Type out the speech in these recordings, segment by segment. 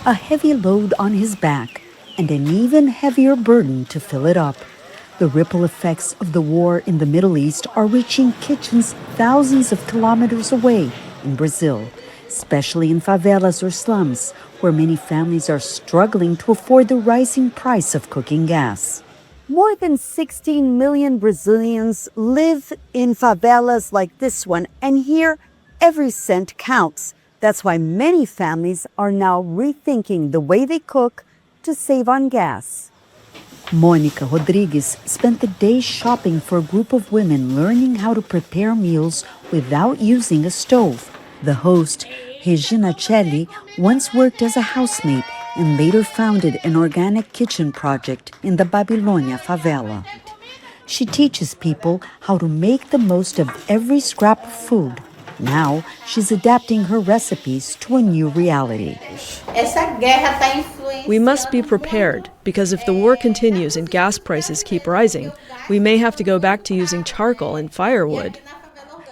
a heavy load on his back and an even heavier burden to fill it up. The ripple effects of the war in the Middle East are reaching kitchens thousands of kilometers away in Brazil, especially in favelas or slums, where many families are struggling to afford the rising price of cooking gas. More than 16 million Brazilians live in favelas like this one, and here every cent counts. That's why many families are now rethinking the way they cook to save on gas. Mônica Rodrigues spent the day shopping for a group of women learning how to prepare meals without using a stove. The host, Regina Celli, once worked as a housemaid and later founded an organic kitchen project in the Babilônia favela. She teaches people how to make the most of every scrap of food. Now, she's adapting her recipes to a new reality. We must be prepared, because if the war continues and gas prices keep rising, we may have to go back to using charcoal and firewood.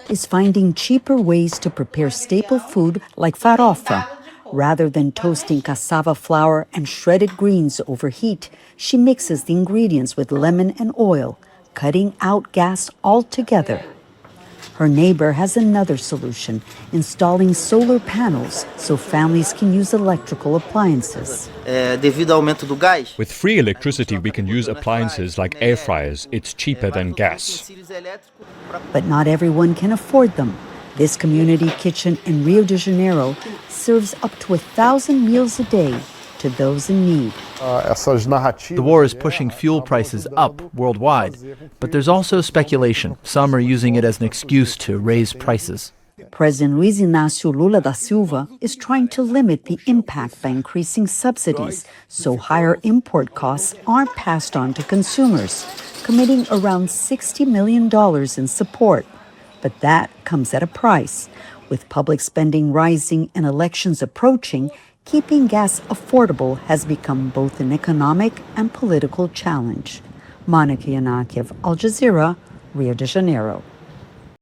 Is finding cheaper ways to prepare staple food like farofa. Rather than toasting cassava flour and shredded greens over heat, she mixes the ingredients with lemon and oil, cutting out gas altogether. Her neighbor has another solution, installing solar panels so families can use electrical appliances. With free electricity, we can use appliances like air fryers. It's cheaper than gas. But not everyone can afford them. This community kitchen in Rio de Janeiro serves up to 1,000 meals a day to those in need. The war is pushing fuel prices up worldwide, but there's also speculation. Some are using it as an excuse to raise prices. President Luiz Inacio Lula da Silva is trying to limit the impact by increasing subsidies so higher import costs aren't passed on to consumers, committing around $60 million in support. But that comes at a price. With public spending rising and elections approaching, keeping gas affordable has become both an economic and political challenge. Yanakiew, Al Jazeera, Rio de Janeiro.